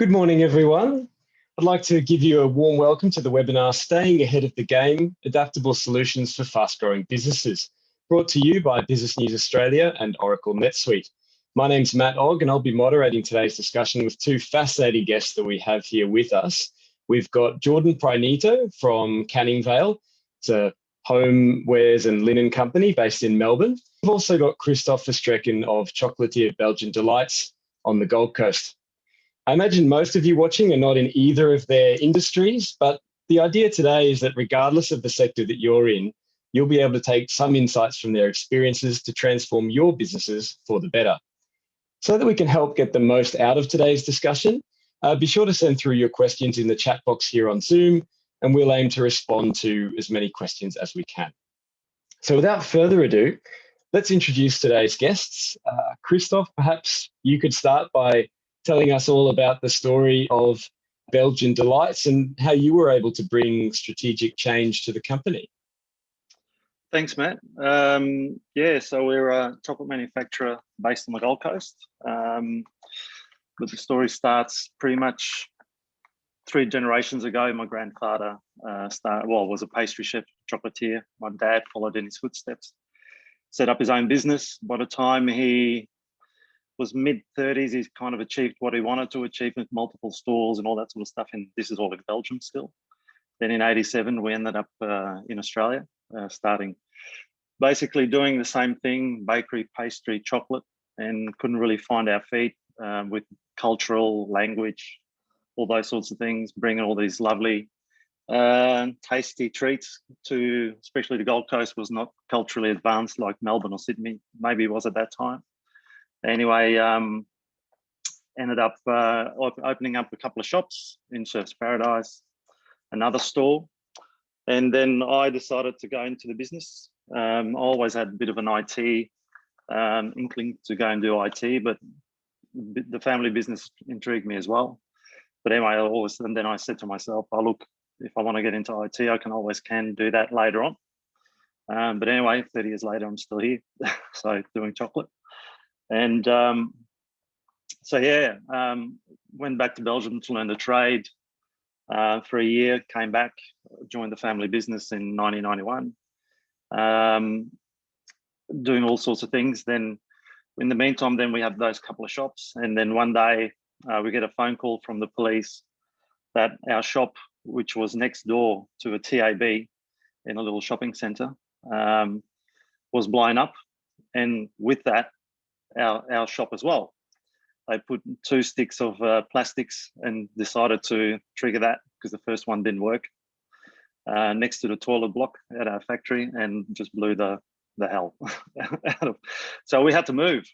Good morning, everyone. I'd like to give you a warm welcome to the webinar, Staying Ahead of the Game, Adaptable Solutions for Fast-Growing Businesses, brought to you by Business News Australia and Oracle NetSuite. My name's Matt Ogg, and I'll be moderating today's discussion with two fascinating guests that we have here with us. We've got Jordan Prainito from Canningvale. It's a homewares and linen company based in Melbourne. We've also got Christophe Verstreken of Chocolatier Belgian Delights on the Gold Coast. I imagine most of you watching are not in either of their industries, but the idea today is that regardless of the sector that you're in, you'll be able to take some insights from their experiences to transform your businesses for the better. So that we can help get the most out of today's discussion, be sure to send through your questions in the chat box here on Zoom, and we'll aim to respond to as many questions as we can. So without further ado, let's introduce today's guests. Christophe, perhaps you could start by telling us all about the story of Belgian Delights and how you were able to bring strategic change to the company. Thanks, Matt. So we're a chocolate manufacturer based on the Gold Coast. But the story starts pretty much 3 generations ago. My grandfather was a pastry chef, chocolatier. My dad followed in his footsteps, set up his own business. By the time he was mid-30s, he's kind of achieved what he wanted to achieve with multiple stores and all that sort of stuff. And this is all in Belgium still. Then in '87, we ended up in Australia, starting basically doing the same thing, bakery, pastry, chocolate, and couldn't really find our feet with cultural, language, all those sorts of things, bringing all these lovely, tasty treats to, especially the Gold Coast was not culturally advanced like Melbourne or Sydney, maybe it was at that time. Anyway, ended up opening up a couple of shops in Surf's Paradise, another store. And then I decided to go into the business. I always had a bit of an IT inkling to go and do IT, but the family business intrigued me as well. But anyway, and then I said to myself, oh, look, if I want to get into IT, I can do that later on. But anyway, 30 years later, I'm still here. So doing chocolate. And went back to Belgium to learn the trade for a year, came back, joined the family business in 1991, doing all sorts of things. Then in the meantime, then we have those couple of shops. And then one day we get a phone call from the police that our shop, which was next door to a TAB in a little shopping centre, was blown up. And with that, our shop as well. They put 2 sticks of plastics and decided to trigger that because the first one didn't work next to the toilet block at our factory and just blew the hell out of. So we had to move,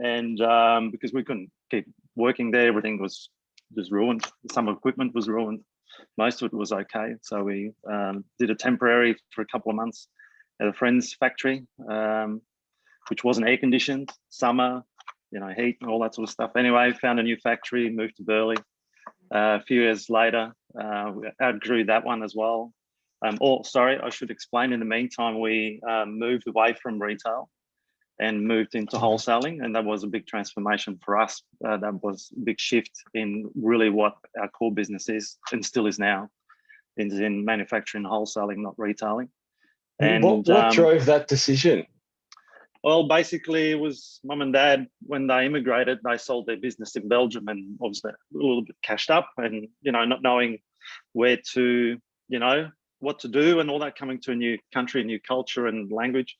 and because we couldn't keep working there, everything was just ruined. Some equipment was ruined. Most of it was okay. So we did a temporary for a couple of months at a friend's factory, which wasn't air conditioned, summer, heat and all that sort of stuff. Anyway, found a new factory, moved to Burleigh. A few years later, we outgrew that one as well. I should explain, in the meantime, we moved away from retail and moved into wholesaling. And that was a big transformation for us. That was a big shift in really what our core business is and still is now, is in manufacturing and wholesaling, not retailing. And what drove that decision? Well, basically, it was mum and dad, when they immigrated, they sold their business in Belgium and obviously a little bit cashed up and, not knowing where to, what to do and all that, coming to a new country, new culture and language.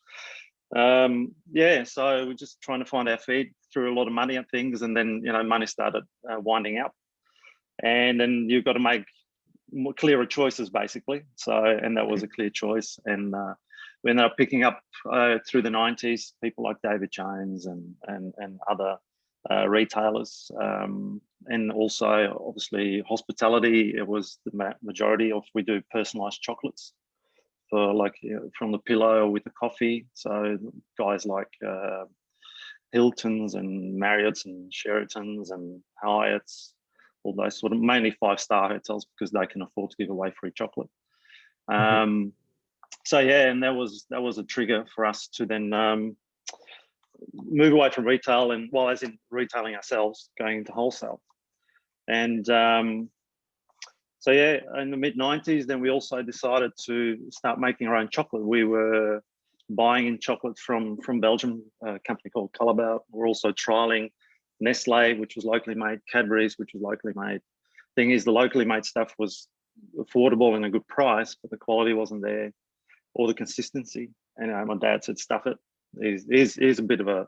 So we're just trying to find our feet, threw a lot of money at things, and then, money started winding up. And then you've got to make more clearer choices, basically. And that was a clear choice. And we ended up picking up through the 90s people like David Jones and other retailers, and also obviously hospitality. It was the majority of, we do personalized chocolates for from the pillow with the coffee. So guys like Hiltons and Marriott's and Sheraton's and Hyatt's, all those sort of mainly 5-star hotels because they can afford to give away free chocolate. And that was a trigger for us to then move away from retail, and as in retailing ourselves, going into wholesale. And so yeah, in the mid-90s, then we also decided to start making our own chocolate. We were buying in chocolate from Belgium, a company called Canningvale. We're also trialing Nestle, which was locally made, Cadbury's, which was locally made. Thing is, the locally made stuff was affordable and a good price, but the quality wasn't there or the consistency. And my dad said, stuff it. He's a bit of a,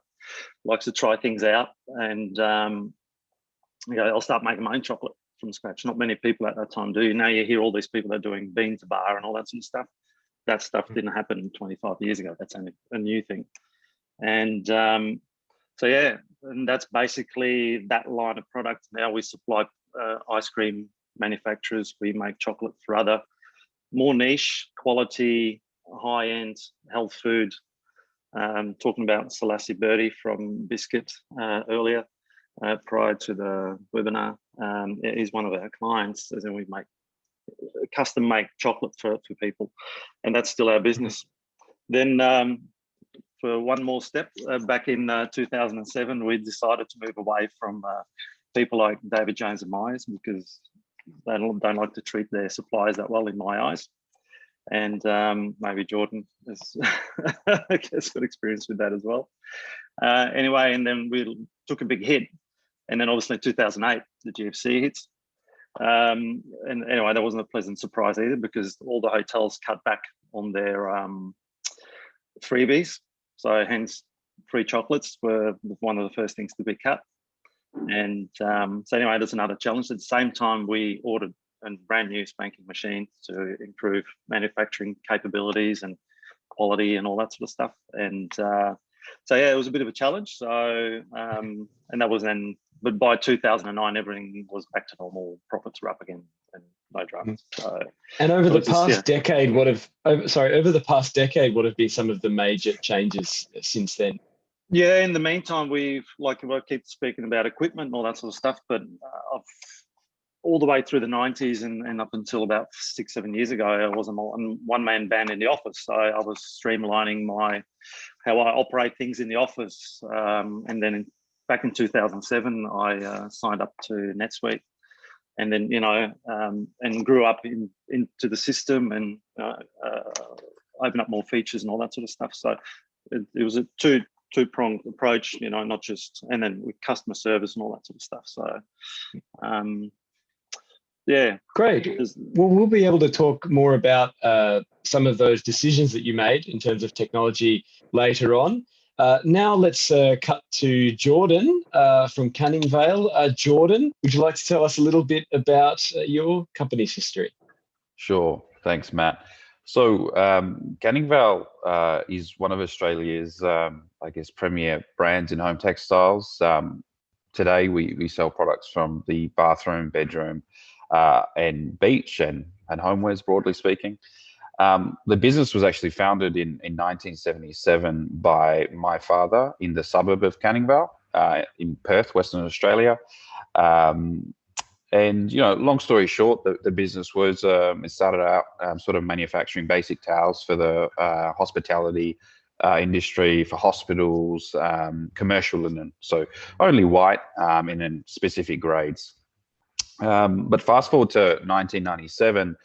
likes to try things out. And I'll start making my own chocolate from scratch. Not many people at that time do. Now you hear all these people that are doing bean to bar and all that sort of stuff. That stuff didn't happen 25 years ago. That's a new thing. And so yeah, and that's basically that line of product. Now we supply ice cream manufacturers. We make chocolate for other more niche, quality, high-end health food. Talking about Selassie Birdie from Biscuit earlier, prior to the webinar. He's one of our clients, as in we make custom make chocolate for people, and that's still our business. Then for one more step, back in 2007, we decided to move away from people like David Jones and Myers, because they don't like to treat their suppliers that well in my eyes. And maybe Jordan has I guess got experience with that as well. Anyway, and then we took a big hit. And then obviously 2008, the GFC hits. And anyway, that wasn't a pleasant surprise either, because all the hotels cut back on their freebies. So hence free chocolates were one of the first things to be cut. And so anyway, there's another challenge. At the same time, we ordered a brand new spanking machine to improve manufacturing capabilities and quality and all that sort of stuff. And so yeah, it was a bit of a challenge. So and that was then, but by 2009, everything was back to normal. Profits were up again and no dramas. So, and over the past decade, what have been some of the major changes since then? Yeah, in the meantime, we've, like, I keep speaking about equipment and all that sort of stuff, but all the way through the 90s and up until about 6-7 years ago, I was a one-man band in the office. So I was streamlining how I operate things in the office. And then back in 2007, I signed up to NetSuite, and then, and grew up into the system and open up more features and all that sort of stuff. So it was a two-pronged approach, not just, and then with customer service and all that sort of stuff. So, yeah. Great. Well, we'll be able to talk more about some of those decisions that you made in terms of technology later on. Now let's cut to Jordan from Canningvale. Jordan, would you like to tell us a little bit about your company's history? Sure. Thanks, Matt. So Canningvale is one of Australia's, premier brands in home textiles. Today, we sell products from the bathroom, bedroom, and beach and homewares, broadly speaking. The business was actually founded in 1977 by my father in the suburb of Canningvale in Perth, Western Australia. And, long story short, the business was, it started out sort of manufacturing basic towels for the hospitality industry, for hospitals, commercial linen, so only white in specific grades. But fast forward to 1997,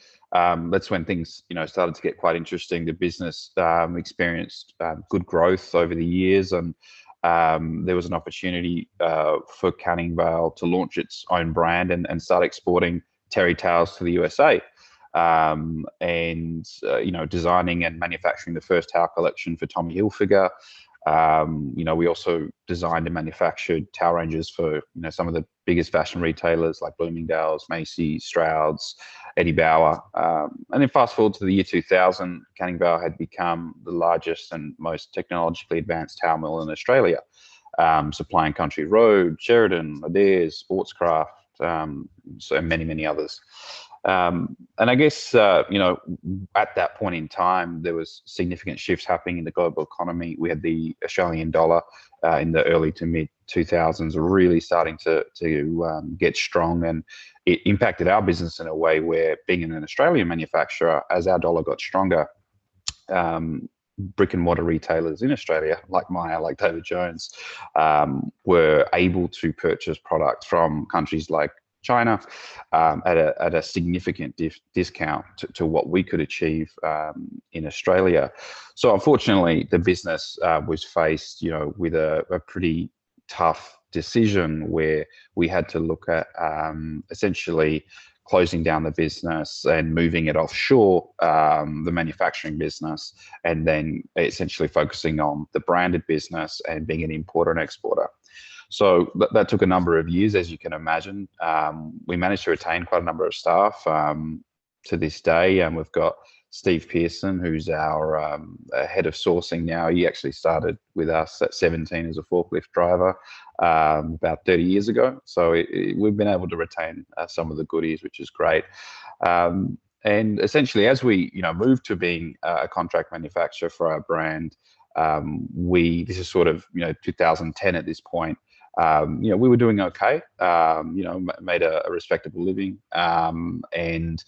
that's when things, started to get quite interesting. The business experienced good growth over the years, and there was an opportunity for Canningvale to launch its own brand and start exporting terry towels to the USA. Designing and manufacturing the first towel collection for Tommy Hilfiger. We also designed and manufactured towel ranges for some of the biggest fashion retailers like Bloomingdale's, Macy's, Stroud's, Eddie Bauer. And then fast forward to the year 2000, Canningvale had become the largest and most technologically advanced towel mill in Australia, supplying Country Road, Sheridan, Adairs, Sportscraft, so many others. And I guess, at that point in time, there was significant shifts happening in the global economy. We had the Australian dollar in the early to mid 2000s really starting to get strong, and it impacted our business in a way where, being an Australian manufacturer, as our dollar got stronger, brick and mortar retailers in Australia, like Myer, like David Jones, were able to purchase products from countries like China at a significant discount to what we could achieve in Australia. So unfortunately, the business was faced, with a pretty tough decision where we had to look at essentially closing down the business and moving it offshore, the manufacturing business, and then essentially focusing on the branded business and being an importer and exporter. So that took a number of years, as you can imagine. We managed to retain quite a number of staff to this day, and we've got Steve Pearson, who's our head of sourcing now. He actually started with us at 17 as a forklift driver about 30 years ago. So we've been able to retain some of the goodies, which is great. And essentially, as we moved to being a contract manufacturer for our brand, this is sort of 2010 at this point. We were doing okay. Made a respectable living, and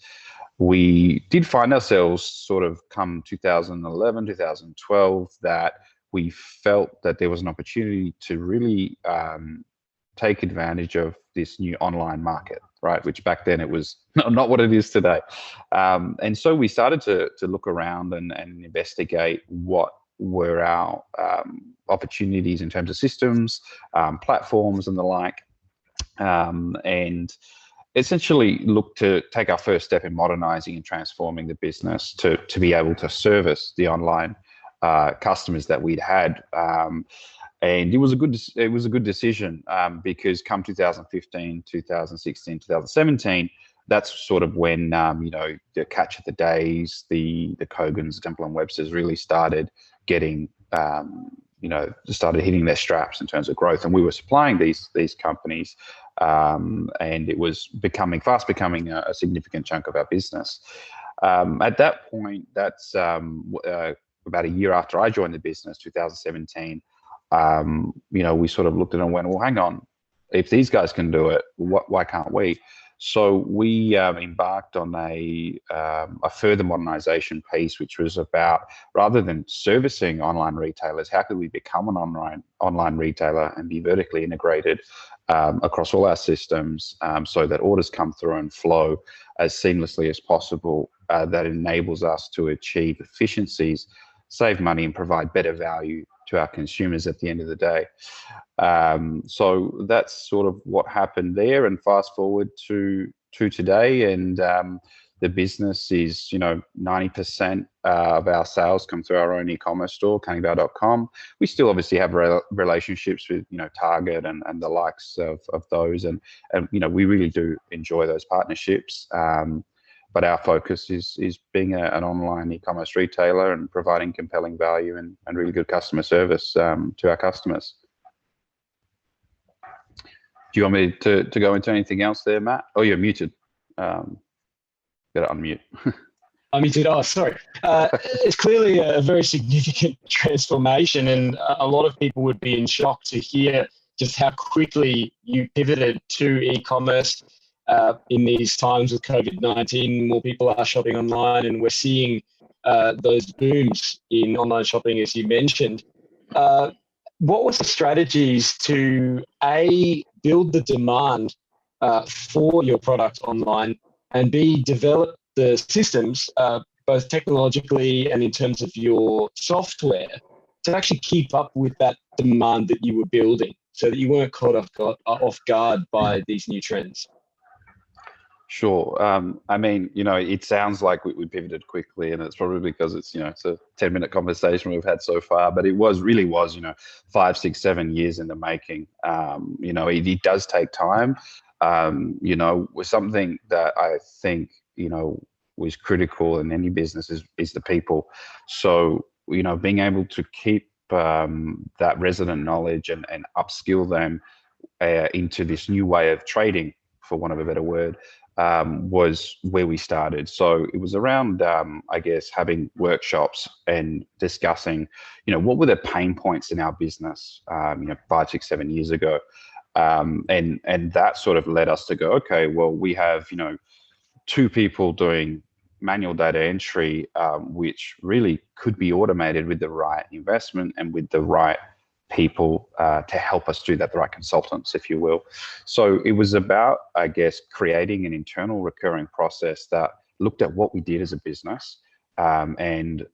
we did find ourselves sort of come 2011, 2012 that we felt that there was an opportunity to really take advantage of this new online market, right? Which back then it was not what it is today. And so we started to look around and investigate what were our opportunities in terms of systems, platforms and the like, and essentially look to take our first step in modernizing and transforming the business to be able to service the online customers that we'd had. And it was a good decision because come 2015, 2016, 2017, that's sort of when the Catch of the Days, the Kogans, Temple and Webster's really started getting started hitting their straps in terms of growth, and we were supplying these companies, and it was fast becoming a significant chunk of our business. At that point, that's about a year after I joined the business, 2017. We sort of looked at it and went, well, hang on, if these guys can do it, why can't we? So we embarked on a further modernization piece, which was about, rather than servicing online retailers, how could we become an online retailer and be vertically integrated across all our systems, so that orders come through and flow as seamlessly as possible. That enables us to achieve efficiencies, save money, and provide better value to our consumers at the end of the day. So that's sort of what happened there. And fast forward to today, and the business is 90% of our sales come through our own e-commerce store, Canningvale.com. We still obviously have relationships with Target and the likes of those, and we really do enjoy those partnerships. But our focus is being an online e-commerce retailer and providing compelling value and really good customer service to our customers. Do you want me to go into anything else there, Matt? Oh, you're muted. Got to unmute. I'm muted. Oh, sorry. It's clearly a very significant transformation, and a lot of people would be in shock to hear just how quickly you pivoted to e-commerce. In these times with COVID-19, more people are shopping online, and we're seeing those booms in online shopping, as you mentioned. What were the strategies to build the demand for your product online, and develop the systems, both technologically and in terms of your software, to actually keep up with that demand that you were building, so that you weren't caught off guard by these new trends? Sure. It sounds like we pivoted quickly, and it's probably because it's a 10-minute conversation we've had so far, but it really was 5, 6, 7 years in the making. It does take time. Was something that I think was critical in any business is the people. So being able to keep that resident knowledge and upskill them into this new way of trading, for want of a better word, was where we started. So it was around, having workshops and discussing, what were the pain points in our business, 5, 6, 7 years ago. And that sort of led us to go, okay, well, we have, 2 people doing manual data entry, which really could be automated with the right investment and with the right people to help us do that, the right consultants, if you will. So it was about, I guess, creating an internal recurring process that looked at what we did as a business, and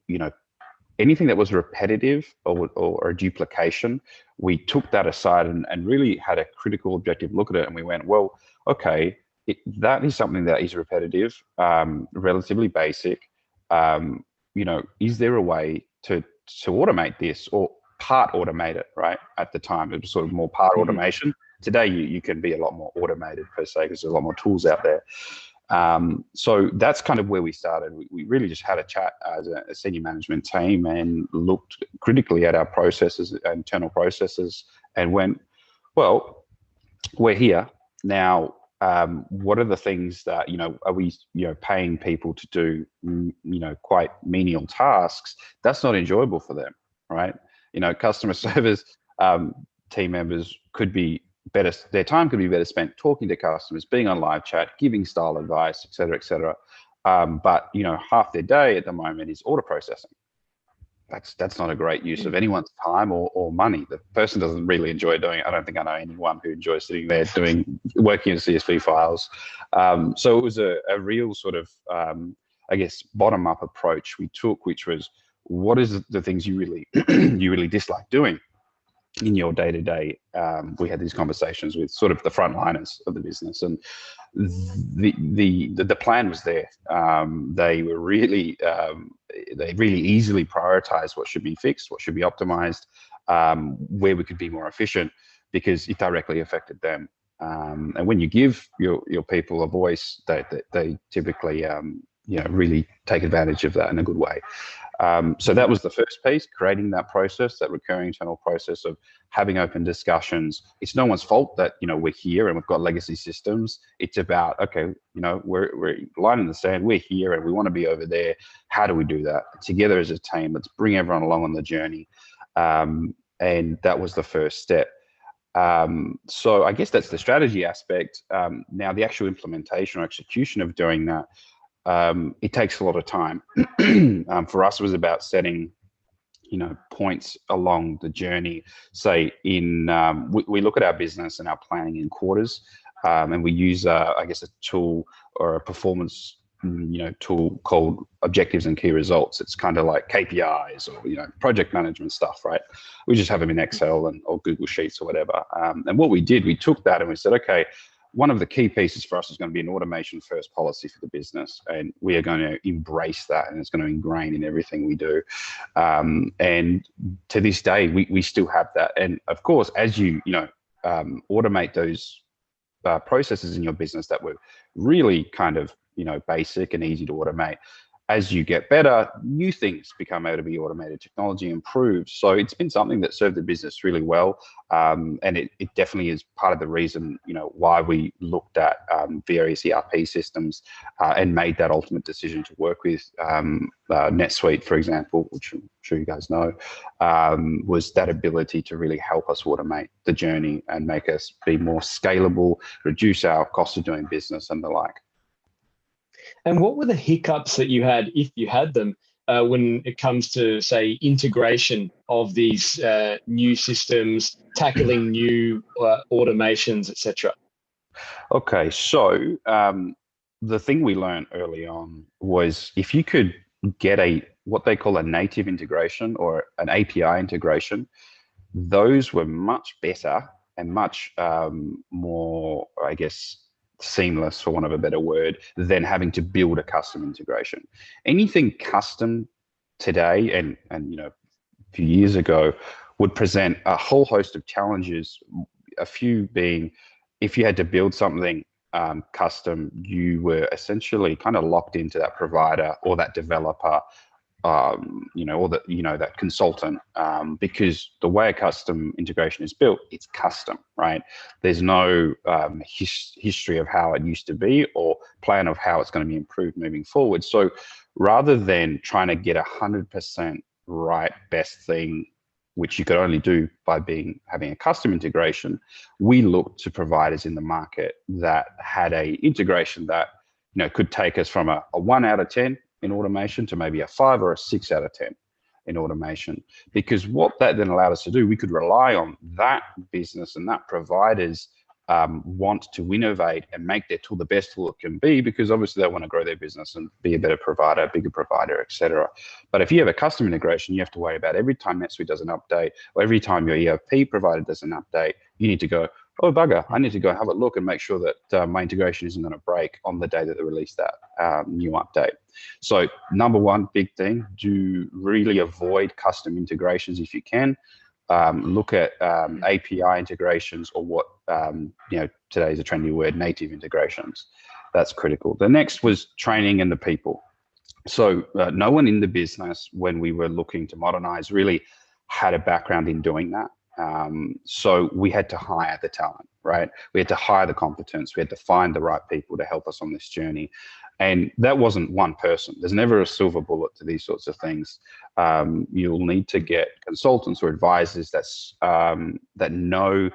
anything that was repetitive or a duplication, we took that aside and really had a critical objective look at it, and we went, well, okay, that is something that is repetitive, relatively basic. Is there a way to automate this, or part automate it? Right, at the time it was sort of more part automation. Today you can be a lot more automated per se, because there's a lot more tools out there. So that's kind of where we started. We really just had a chat as a senior management team and looked critically at our processes, internal processes, and went, well, we're here now. What are the things that, are we, paying people to do, quite menial tasks? That's not enjoyable for them, right? Customer service team members could be better, their time could be better spent talking to customers, being on live chat, giving style advice, et cetera, et cetera. But half their day at the moment is order processing. That's not a great use of anyone's time or money. The person doesn't really enjoy doing it. I don't think I know anyone who enjoys sitting there working in CSV files. So it was a real sort of, I guess, bottom-up approach we took, which was, what is the things you really dislike doing in your day-to-day? We had these conversations with sort of the frontliners of the business, and the plan was there. They were really they really easily prioritized what should be fixed, what should be optimized, where we could be more efficient, because it directly affected them. And when you give your people a voice, they typically really take advantage of that in a good way. So that was the first piece, creating that process, that recurring internal process of having open discussions. It's no one's fault that, we're here and we've got legacy systems. It's about, okay, we're line in the sand, we're here and we want to be over there. How do we do that? Together as a team, let's bring everyone along on the journey. And that was the first step. So I guess that's the strategy aspect. Now the actual implementation or execution of doing that, it takes a lot of time. For us, it was about setting, points along the journey. Say we look at our business and our planning in quarters, and we use, I guess, a tool or a performance, tool called objectives and key results. It's kind of like KPIs or, project management stuff, right? We just have them in Excel or Google Sheets or whatever. And what we did, we took that and we said, okay, one of the key pieces for us is going to be an automation first policy for the business. And we are going to embrace that, and it's going to ingrain in everything we do. And to this day, we still have that. And of course, as you automate those processes in your business that were really kind of, basic and easy to automate, as you get better, new things become able to be automated, technology improves. So it's been something that served the business really well. And it definitely is part of the reason, why we looked at various ERP systems and made that ultimate decision to work with NetSuite, for example, which I'm sure you guys know, was that ability to really help us automate the journey and make us be more scalable, reduce our cost of doing business and the like. And what were the hiccups that you had, if you had them, when it comes to, say, integration of these new systems, tackling new automations, etc.? Okay, so the thing we learned early on was if you could get what they call a native integration or an API integration, those were much better and much more, I guess, seamless, for want of a better word, than having to build a custom integration. Anything custom today and a few years ago would present a whole host of challenges, a few being, if you had to build something custom, you were essentially kind of locked into that provider or that developer, or that consultant, because the way a custom integration is built, it's custom, right? There's no history of how it used to be or plan of how it's going to be improved moving forward. So rather than trying to get 100% right best thing, which you could only do by having a custom integration, we looked to providers in the market that had a integration that could take us from a 1 out of 10 in automation to maybe a 5 or a 6 out of 10. in automation, because what that then allowed us to do, we could rely on that business and that provider's want to innovate and make their tool the best tool it can be, because obviously they want to grow their business and be a better provider, bigger provider, etc. But if you have a custom integration, you have to worry about every time NetSuite does an update, or every time your ERP provider does an update, you need to go, oh bugger, I need to go have a look and make sure that my integration isn't going to break on the day that they release that new update. So number one big thing, do really avoid custom integrations if you can. Look at API integrations, or what today is a trendy word, native integrations. That's critical. The next was training and the people. So no one in the business, when we were looking to modernize, really had a background in doing that. So we had to hire the talent, right? We had to hire the competence. We had to find the right people to help us on this journey. And that wasn't one person. There's never a silver bullet to these sorts of things. You'll need to get consultants or advisors that know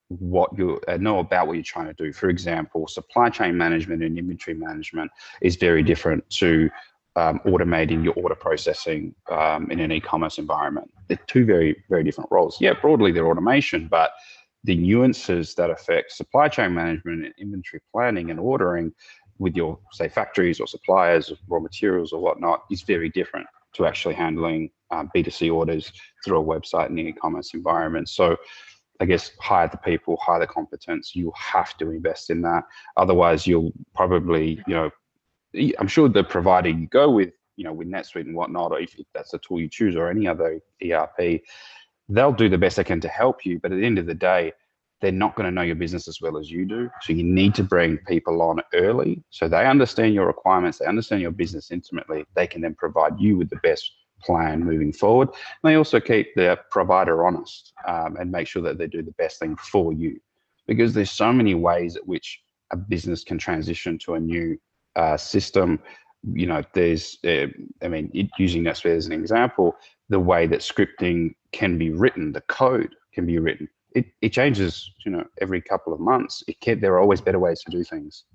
about what you're trying to do. For example, supply chain management and inventory management is very different to automating your order processing in an e-commerce environment. They're two very, very different roles. Yeah, broadly they're automation, but the nuances that affect supply chain management and inventory planning and ordering with your, say, factories or suppliers of raw materials or whatnot is very different to actually handling B2C orders through a website in the e-commerce environment. So I guess hire the people, hire the competence. You have to invest in that. Otherwise, you'll probably, I'm sure the provider you go with, with NetSuite and whatnot, or if that's the tool you choose, or any other ERP, they'll do the best they can to help you. But at the end of the day, they're not going to know your business as well as you do. So you need to bring people on early so they understand your requirements, they understand your business intimately. They can then provide you with the best plan moving forward. And they also keep their provider honest and make sure that they do the best thing for you. Because there's so many ways at which a business can transition to a new system. There's, using NetSuite as an example, the way that scripting can be written, the code can be written. It changes, every couple of months. There are always better ways to do things,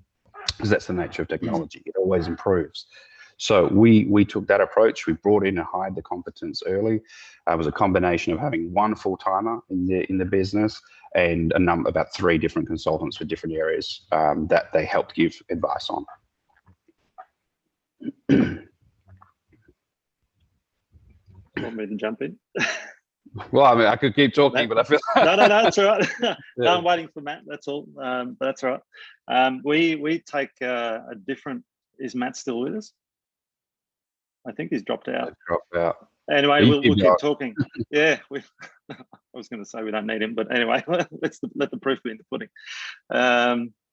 because that's the nature of technology. It always improves. So we took that approach. We brought in and hired the competence early. It was a combination of having one full-timer in the business and about 3 different consultants for different areas that they helped give advice on. Want me to jump in? Well, I could keep talking, but I feel no, it's all right. No, I'm waiting for Matt. That's all. But that's all right. We take a different. Is Matt still with us? I think he's dropped out. Anyway, we'll keep talking. Yeah, I was going to say we don't need him, but anyway, let the proof be in the pudding.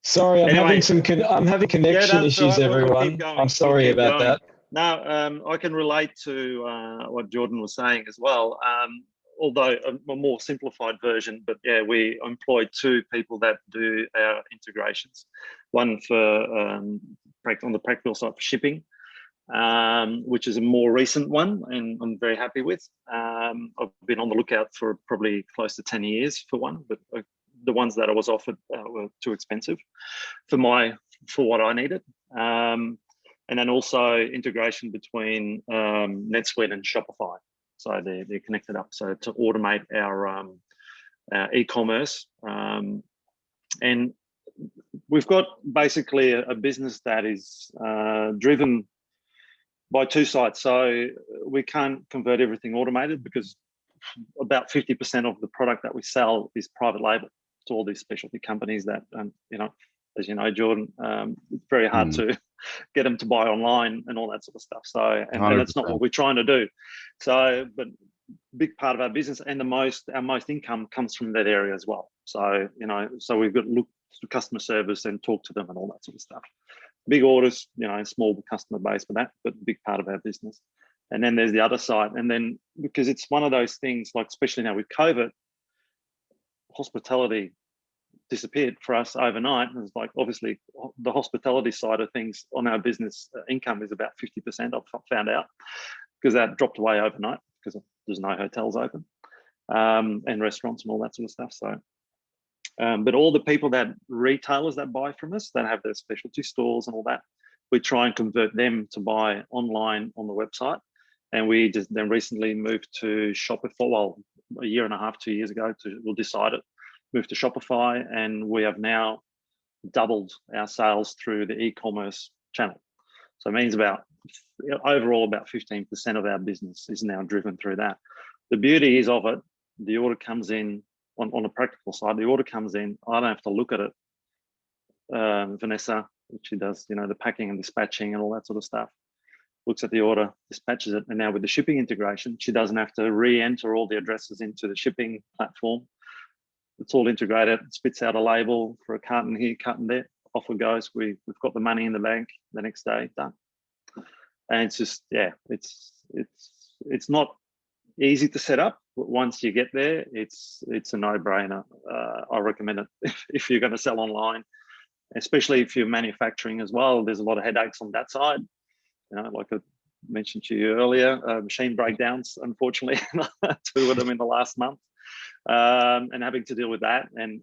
Sorry, I'm having connection issues, right. everyone. I'm sorry about that. No, I can relate to what Jordan was saying as well. Although a more simplified version, but yeah, we employ 2 people that do our integrations. One for on the Prainito side for shipping, which is a more recent one, and I'm very happy with. I've been on the lookout for probably close to 10 years for one, but the ones that I was offered were too expensive for what I needed. And then also integration between NetSuite and Shopify. So they're connected up. So to automate our e-commerce. And we've got basically a business that is driven by 2 sides. So we can't convert everything automated, because about 50% of the product that we sell is private label to all these specialty companies that, as you know, Jordan, it's very hard to get them to buy online and all that sort of stuff. So, and that's not what we're trying to do. So, but big part of our business and our most income comes from that area as well. So, so we've got to look to customer service and talk to them and all that sort of stuff. Big orders, small customer base for that, but big part of our business. And then there's the other side. And then because it's one of those things, like especially now with COVID, hospitality disappeared for us overnight. And it's like, obviously the hospitality side of things on our business income is about 50%, I've found out, because that dropped away overnight because there's no hotels open and restaurants and all that sort of stuff. So, but all the people retailers that buy from us, that have their specialty stores and all that, we try and convert them to buy online on the website. And we just then recently moved to Shopify. Well, a year and a half, 2 years ago, we decided moved to Shopify, and we have now doubled our sales through the e-commerce channel. So it means overall about 15% of our business is now driven through that. The beauty is of it, the order comes in on a practical side. The order comes in, I don't have to look at it. Vanessa, she does, the packing and dispatching and all that sort of stuff, looks at the order, dispatches it, and now with the shipping integration, she doesn't have to re-enter all the addresses into the shipping platform. It's all integrated, it spits out a label for a carton here, carton there, off it goes. We've got the money in the bank the next day, done. And it's just, yeah, it's not easy to set up, but once you get there, it's a no-brainer. I recommend it if you're going to sell online, especially if you're manufacturing as well. There's a lot of headaches on that side. Like I mentioned to you earlier, machine breakdowns, unfortunately, 2 of them in the last month, and having to deal with that. And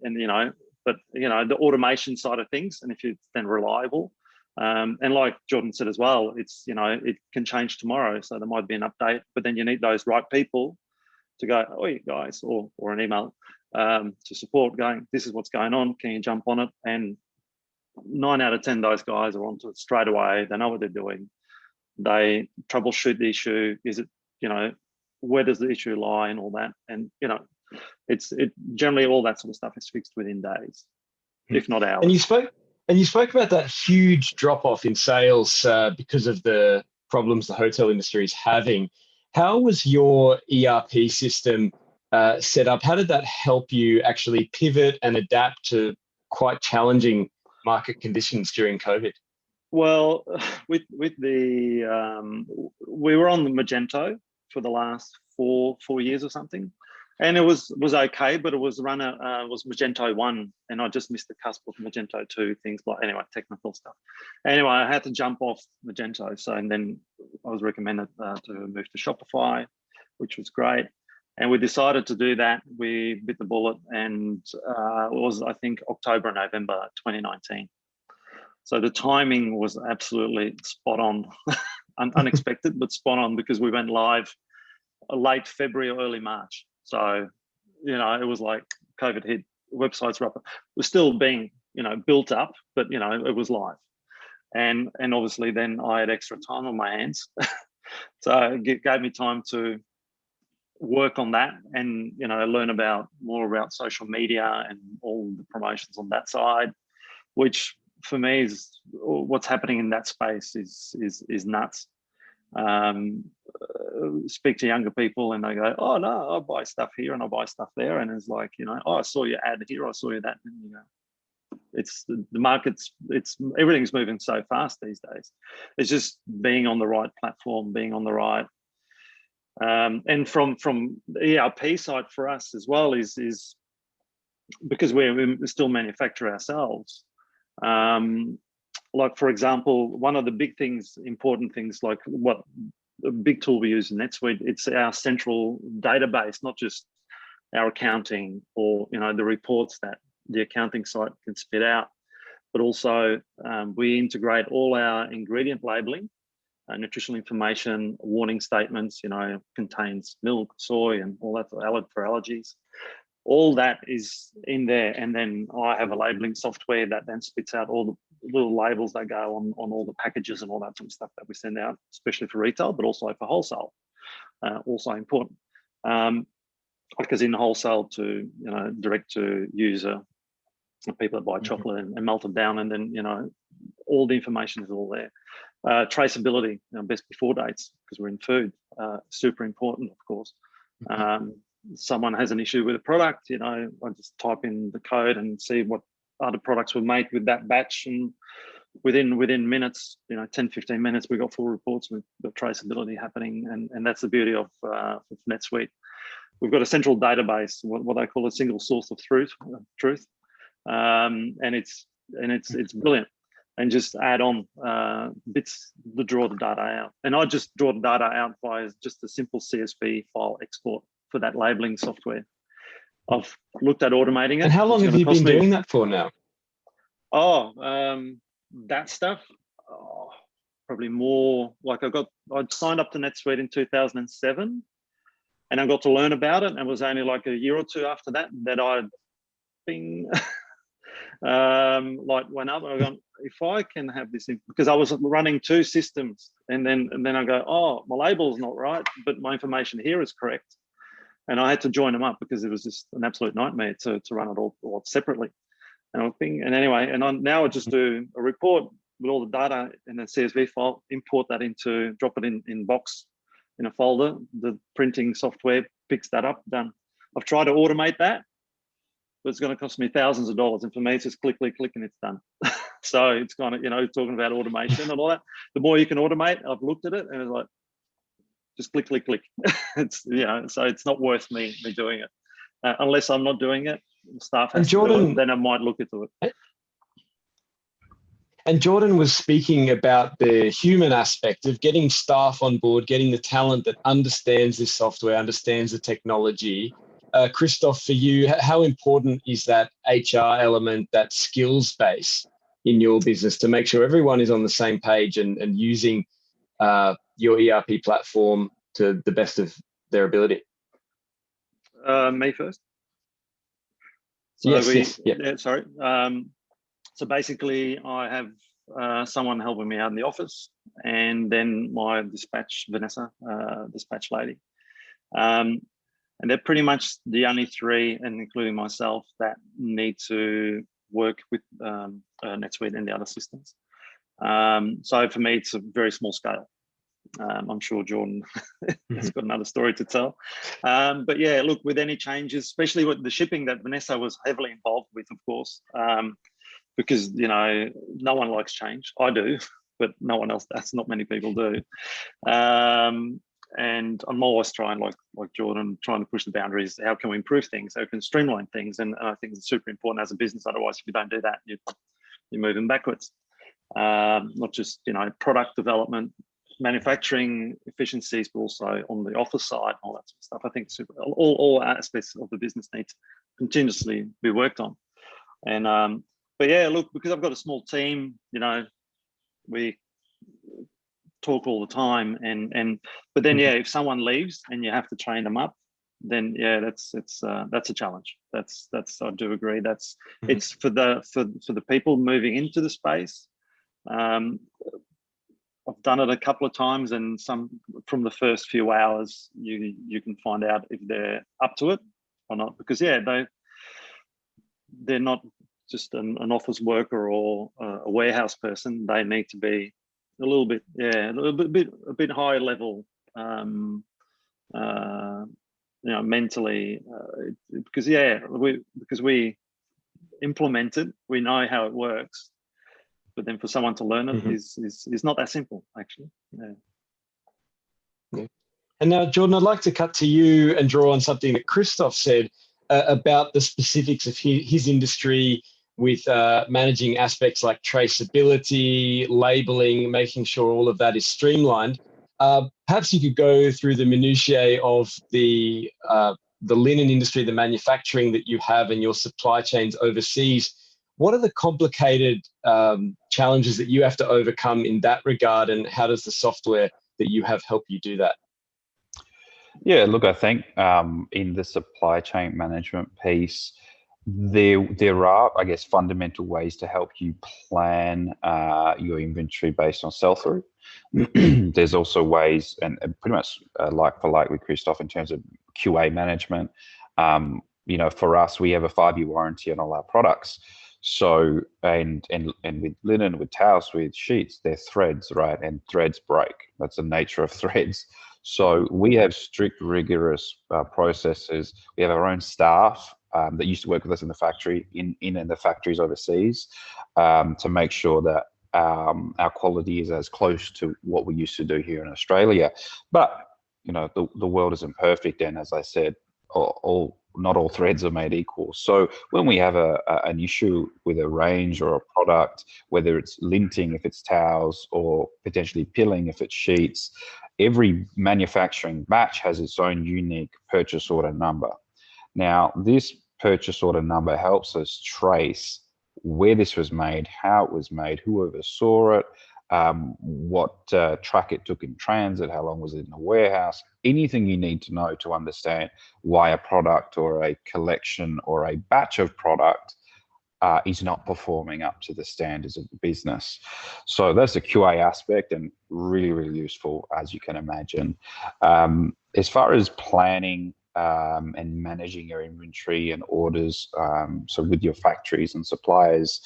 but the automation side of things, and if it's then reliable, and like Jordan said as well, it's it can change tomorrow, so there might be an update, but then you need those right people to go, oh, you guys, or an email to support, going, this is what's going on, can you jump on it? And 9 out of 10, those guys are onto it straight away. They know what they're doing. They troubleshoot the issue. Is it, where does the issue lie and all that? And it's generally all that sort of stuff is fixed within days, if not hours. And you spoke about that huge drop off in sales because of the problems the hotel industry is having. How was your ERP system set up? How did that help you actually pivot and adapt to quite challenging market conditions during COVID? Well, with the we were on the Magento for the last four years or something, and it was okay, but it was was Magento 1, and I just missed the cusp of Magento 2, things like, anyway, technical stuff. Anyway, I had to jump off Magento, and then I was recommended to move to Shopify, which was great. And we decided to do that. We bit the bullet, and it was, I think, October and November 2019. So the timing was absolutely spot on, unexpected, but spot on, because we went live late February or early March. So, it was like COVID hit, websites were up. It was still being, built up, but, it was live. And obviously then I had extra time on my hands. So it gave me time to work on that and, learn more about social media and all the promotions on that side, which for me is what's happening in that space is nuts. Speak to younger people and they go, oh no, I buy stuff here and I buy stuff there, and it's like, oh, I saw your ad here, I saw you that, and it's the market's, everything's moving so fast these days. It's just being on the right platform, being on the right, and from the ERP side for us as well is because we still manufacture ourselves. Like, for example, one of the big things, important things, like what a big tool we use in NetSuite, it's our central database, not just our accounting or, the reports that the accounting site can spit out, but also we integrate all our ingredient labeling, nutritional information, warning statements, contains milk, soy, and all that for allergies. All that is in there, and then I have a labeling software that then spits out all the little labels that go on all the packages and all that sort of stuff that we send out, especially for retail, but also for wholesale. Also important, because in wholesale to direct to user, people that buy chocolate and melt it down, and then all the information is all there. Traceability, best before dates, because we're in food, super important, of course. Someone has an issue with a product, I just type in the code and see what other products were made with that batch, and within minutes, 10-15 minutes, we got full reports with the traceability happening, and that's the beauty of NetSuite. We've got a central database, what they call a single source of truth, and it's brilliant. And just add on bits to draw the data out, and I just draw the data out by just a simple CSV file export for that labeling software. I've looked at automating it. And how long have you been doing that for now? Oh, that stuff. probably more like I'd signed up to NetSuite in 2007, and I got to learn about it, and it was only like a year or two after that I'd been like went up. I gone, if I can have this because I was running 2 systems, and then I go, oh, my label's not right, but my information here is correct, and I had to join them up because it was just an absolute nightmare to run it all separately. And anyway, now I just do a report with all the data in a CSV file, import that drop it in box in a folder. The printing software picks that up, done. I've tried to automate that, but it's going to cost me thousands of dollars. And for me, it's just click, click, click, and it's done. So it's kind of, talking about automation and all that. The more you can automate, I've looked at it and it's like, just click, click, click. It's, so it's not worth me doing it. Unless I'm not doing it, staff has to do it, then I might look into it. And Jordan was speaking about the human aspect of getting staff on board, getting the talent that understands this software, understands the technology. Christophe, for you, how important is that HR element, that skills base in your business to make sure everyone is on the same page and using your ERP platform to the best of their ability? Me first? So yes. Yeah, sorry. So basically, I have someone helping me out in the office, and then my dispatch, Vanessa, dispatch lady. And they're pretty much the only 3, and including myself, that need to work with NetSuite and the other systems. So for me, it's a very small scale. I'm sure Jordan has got another story to tell. But yeah, look, with any changes, especially with the shipping that Vanessa was heavily involved with, of course, because, no one likes change. I do, but no one else does. Not many people do. And I'm always trying, like Jordan, trying to push the boundaries. How can we improve things? How can we streamline things? And I think it's super important as a business. Otherwise, if you don't do that, you're moving backwards. Not just, product development, manufacturing efficiencies, but also on the office side, all that sort of stuff. I think super, all aspects of the business need to continuously be worked on. And but yeah, look, because I've got a small team, we talk all the time, but then yeah, if someone leaves and you have to train them up, then yeah, that's a challenge. That's I do agree. It's for the people moving into the space. I've done it a couple of times, and some from the first few hours, you can find out if they're up to it or not, because yeah, they're not just an office worker or a warehouse person. They need to be a little bit higher level, mentally, because we implement it, we know how it works, but then for someone to learn it is not that simple, actually. Yeah. And now, Jordan, I'd like to cut to you and draw on something that Christophe said about the specifics of his industry with managing aspects like traceability, labeling, making sure all of that is streamlined. Perhaps you could go through the minutiae of the linen industry, the manufacturing that you have and your supply chains overseas. What are the complicated challenges that you have to overcome in that regard, and how does the software that you have help you do that? Yeah, look, I think in the supply chain management piece, there are, I guess, fundamental ways to help you plan your inventory based on sell-through. There's also ways, and pretty much like for like with Christophe in terms of QA management. For us, we have a 5-year warranty on all our products. So, and with linen, with towels, with sheets, they're threads, right? And threads break. That's the nature of threads. So we have strict, rigorous processes. We have our own staff that used to work with us in the factory, in the factories overseas, to make sure that our quality is as close to what we used to do here in Australia. But the world isn't perfect, and as I said, not all threads are made equal. So when we have an issue with a range or a product, whether it's linting if it's towels, or potentially pilling if it's sheets, every manufacturing batch has its own unique purchase order number. Now, this purchase order number helps us trace where this was made, how it was made, who oversaw it, what track it took in transit, how long was it in the warehouse, anything you need to know to understand why a product or a collection or a batch of product is not performing up to the standards of the business. So that's the QA aspect, and really, really useful, as you can imagine. As far as planning and managing your inventory and orders, so with your factories and suppliers,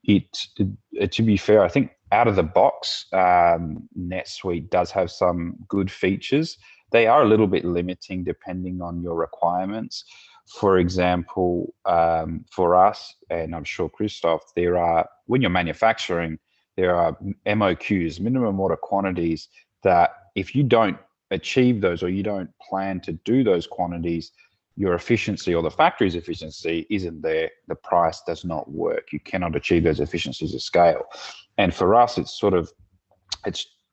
to be fair, I think out of the box, NetSuite does have some good features. They are a little bit limiting depending on your requirements. For example, for us, and I'm sure Christophe, when you're manufacturing, there are MOQs, minimum order quantities, that if you don't achieve those or you don't plan to do those quantities, your efficiency or the factory's efficiency isn't there. The price does not work. You cannot achieve those efficiencies of scale. And for us, it's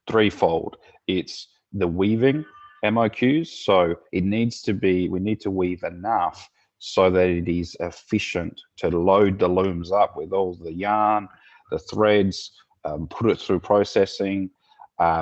threefold. It's the weaving MOQs. So we need to weave enough so that it is efficient to load the looms up with all the yarn, the threads, put it through processing,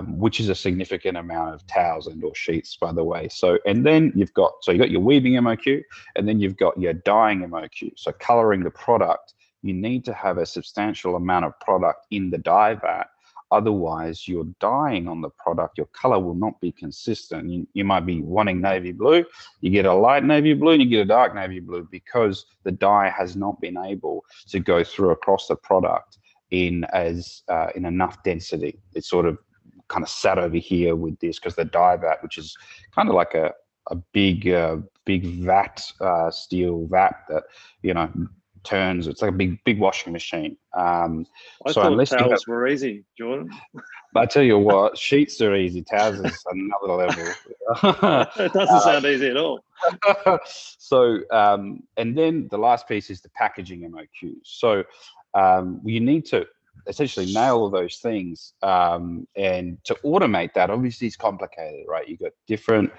which is a significant amount of towels and or sheets, by the way. So, and then you've got your weaving MOQ, and then you've got your dyeing MOQ. So coloring the product, you need to have a substantial amount of product in the dye vat. Otherwise, you're dyeing on the product, your color will not be consistent. You might be wanting navy blue, you get a light navy blue and you get a dark navy blue, because the dye has not been able to go through across the product in enough density. It's sort of kind of sat over here with this, because the dye vat, which is kind of like a big vat, steel vat that, turns. It's like a big washing machine. I thought towels were easy, Jordan. I tell you what, sheets are easy. Towels is another level. It doesn't sound easy at all. So, and then the last piece is the packaging MOQs. So you need to essentially nail all those things, and to automate that, obviously it's complicated, right? You've got different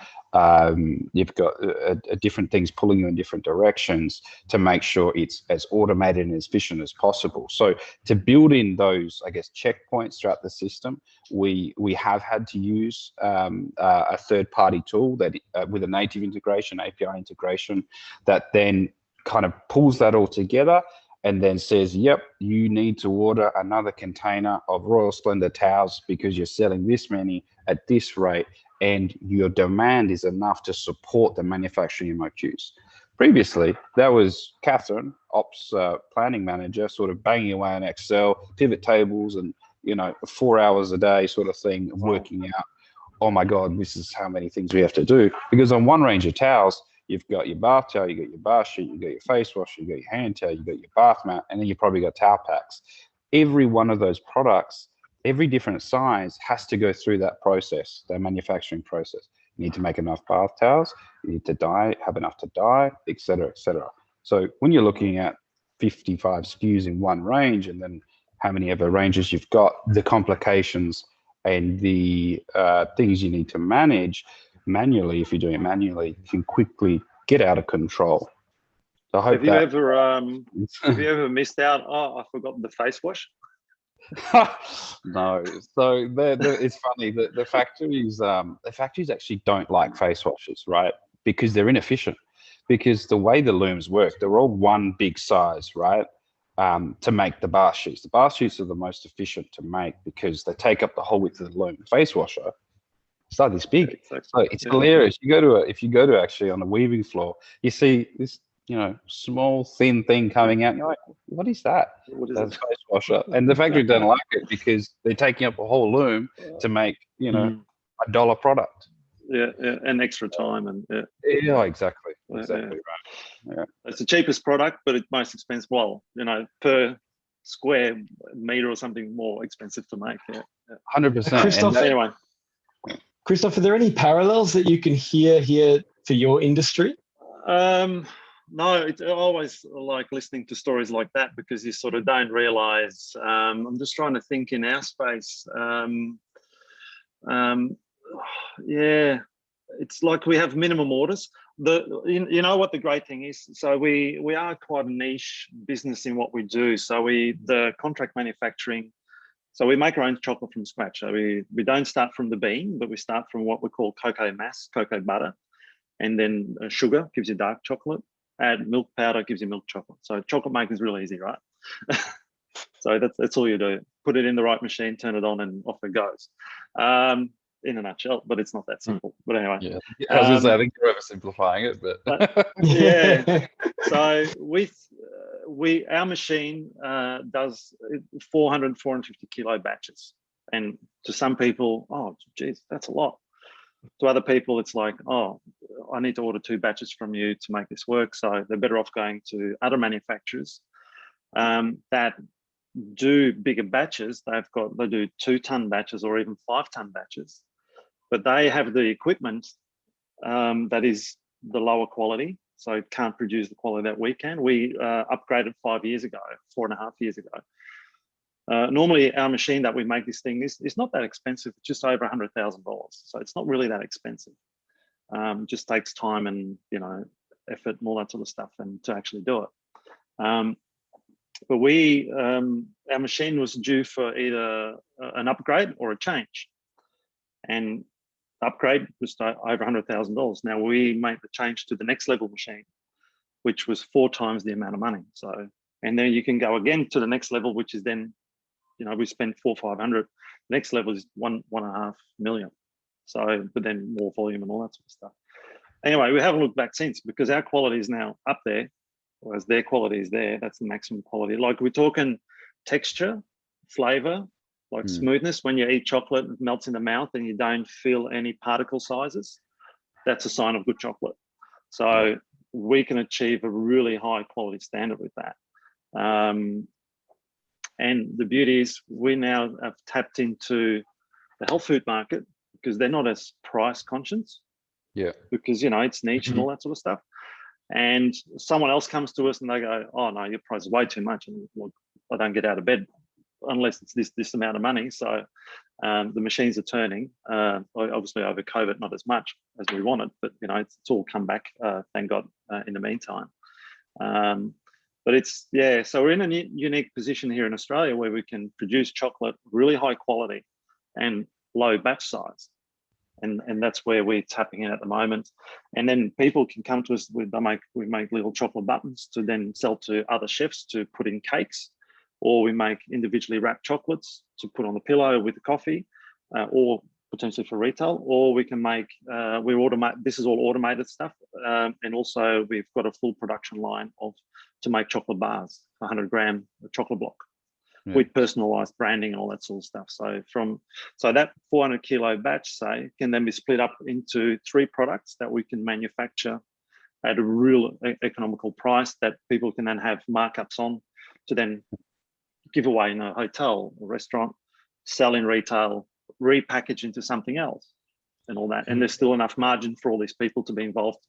different things pulling you in different directions to make sure it's as automated and as efficient as possible. So to build in those, I guess, checkpoints throughout the system, we have had to use a third-party tool that with a native integration, API integration, that then kind of pulls that all together and then says, yep, you need to order another container of Royal Splendor towels because you're selling this many at this rate, and your demand is enough to support the manufacturing MOQs. Previously, that was Catherine, ops planning manager, sort of banging away on Excel, pivot tables, and 4 hours a day sort of thing, working out, oh my God, this is how many things we have to do. Because on one range of towels, you've got your bath towel, you got your bath sheet, you got your face wash, you got your hand towel, you got your bath mat, and then you probably got towel packs. Every one of those products, every different size, has to go through that process, that manufacturing process. You need to make enough bath towels, you need to dye, have enough to dye, et cetera, et cetera. So when you're looking at 55 SKUs in one range, and then how many other ranges you've got, the complications and the things you need to manage manually, if you're doing it manually, can quickly get out of control. So I hope have you ever missed out? Oh, I forgot the face wash. No. So it's funny that the factories actually don't like face washes, right? Because they're inefficient. Because the way the looms work, they're all one big size, right? To make the bath sheets. The bath sheets are the most efficient to make because they take up the whole width of the loom. The face washer, it's not this big. Exactly. So it's hilarious. If you go to actually on the weaving floor, you see this, small thin thing coming out. And you're like, what is that? That's face washer. And the factory doesn't like it because they're taking up a whole loom to make, $1 product. Yeah, and extra time and yeah, exactly right. Yeah, it's the cheapest product, but it's most expensive. Well, per square meter or something more expensive to make. 100%. Christophe, anyway. Christophe, are there any parallels that you can hear here for your industry? No, it's always like listening to stories like that because you sort of don't realize. I'm just trying to think in our space. Yeah, it's like we have minimum orders. You know what the great thing is? So we are quite a niche business in what we do. So the contract manufacturing So we make our own chocolate from scratch. So we don't start from the bean, but we start from what we call cocoa mass, cocoa butter, and then sugar gives you dark chocolate. Add milk powder, gives you milk chocolate. So chocolate making is really easy, right? So that's all you do. Put it in the right machine, turn it on, and off it goes. In a nutshell, but it's not that simple. But anyway, yeah. I was gonna say, I think you're oversimplifying it, but yeah. So our machine does 450 kilo batches, and to some people, oh geez, that's a lot. To other people, it's like, oh, I need to order 2 batches from you to make this work. So they're better off going to other manufacturers that do bigger batches. They do 2-ton batches or even 5-ton batches, but they have the equipment that is the lower quality, so it can't produce the quality that we can. We upgraded 4.5 years ago. Normally, our machine that we make this thing is not that expensive, just over $100,000. So it's not really that expensive. Just takes time and effort and all that sort of stuff, and to actually do it. But our machine was due for either an upgrade or a change, and the upgrade was over $100,000. Now we made the change to the next level machine, which was 4 times the amount of money. So, and then you can go again to the next level, which is then, we spent 400-500. Next level is 1.5 million. So, but then more volume and all that sort of stuff. Anyway, we haven't looked back since, because our quality is now up there, whereas their quality is there. That's the maximum quality. Like, we're talking texture, flavor, like smoothness. When you eat chocolate, it melts in the mouth and you don't feel any particle sizes. That's a sign of good chocolate. So we can achieve a really high quality standard with that. And the beauty is we now have tapped into the health food market, because they're not as price conscious. Yeah. Because, it's niche and all that sort of stuff. And someone else comes to us and they go, oh no, your price is way too much. And look, I don't get out of bed unless it's this amount of money. So the machines are turning, obviously over COVID, not as much as we wanted, but it's all come back, thank God, in the meantime. But so we're in a unique position here in Australia where we can produce chocolate really high quality and low batch size. And that's where we're tapping in at the moment. And then people can come to us we make little chocolate buttons to then sell to other chefs to put in cakes, or we make individually wrapped chocolates to put on the pillow with the coffee, or potentially for retail, or we can make, this is all automated stuff. And also we've got a full production line to make chocolate bars, 100-gram chocolate block. With personalized branding and all that sort of stuff. So that 400 kilo batch, say, can then be split up into 3 products that we can manufacture at a real economical price that people can then have markups on to then give away in a hotel or restaurant, sell in retail, repackage into something else and all that. And there's still enough margin for all these people to be involved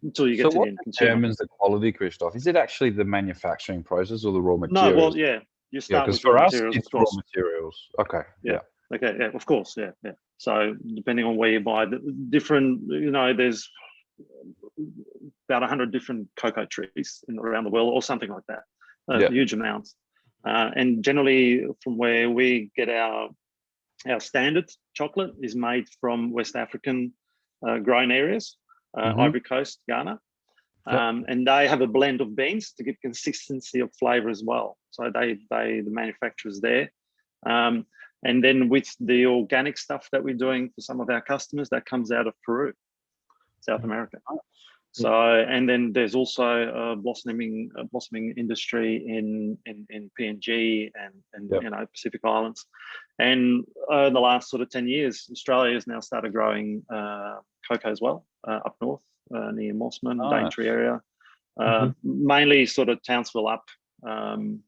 until you get to the end consumer. So what determines the quality, Christophe? Is it actually the manufacturing process or the raw materials? No, well, yeah. You start with for raw us, materials, it's of course. raw materials. Okay. Yeah. Okay. Yeah. Of course. Yeah. Yeah. So depending on where you buy, the different, there's about 100 different cocoa trees around the world, or something like that. Huge amounts. And generally, from where we get our standard chocolate is made from West African growing areas, Ivory Coast, Ghana. And they have a blend of beans to give consistency of flavor as well. So the manufacturers there. And then with the organic stuff that we're doing for some of our customers, that comes out of Peru, South America. So, and then there's also a blossoming industry in PNG and Pacific Islands. And in the last sort of 10 years, Australia has now started growing cocoa as well, up north. Near Mossman, Daintree area, mainly sort of Townsville up. So